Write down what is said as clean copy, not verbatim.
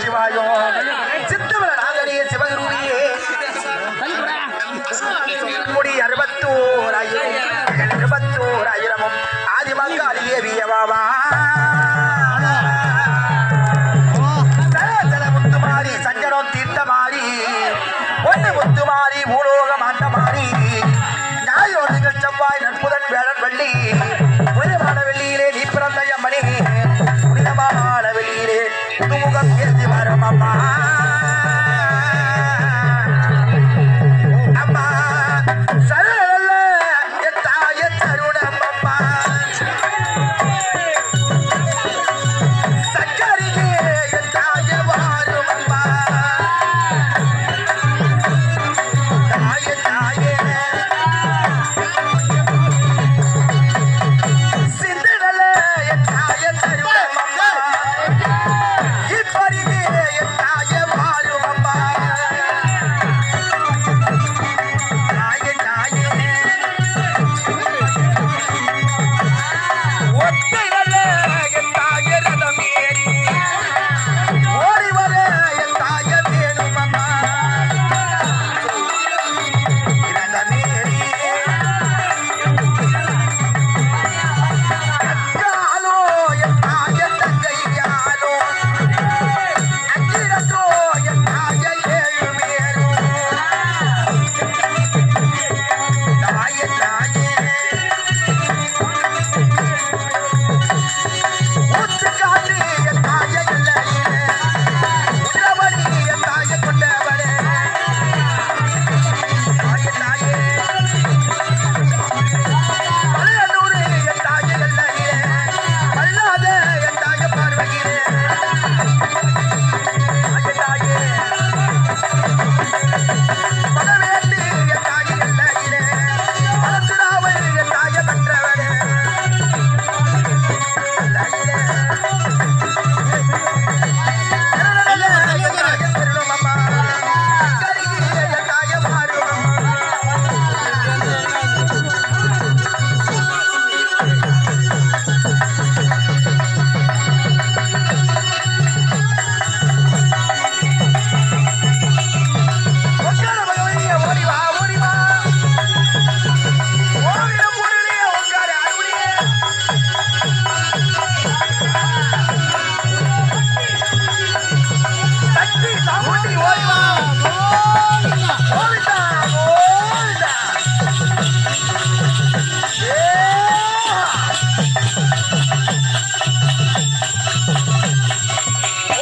நமச்சிவாயம் சித்தவள நாகரே சிவகுருவியே முடி 61,000 ஆதிமங்காளியே வியவாவா முத்துமாரி சஞ்சனம் தீர்த்த மாறி ஒன்று முத்துமாரி பூலோக மாட்ட மாறி ஞாயிறு செவ்வாய் நட்புதன் வேளன் வள்ளி புனிதமான வெள்ளியிலே நீ பிறந்த அம்மணி புனிதமான வெளியிலே புதுமுகம் பேசி வரும் அம்மா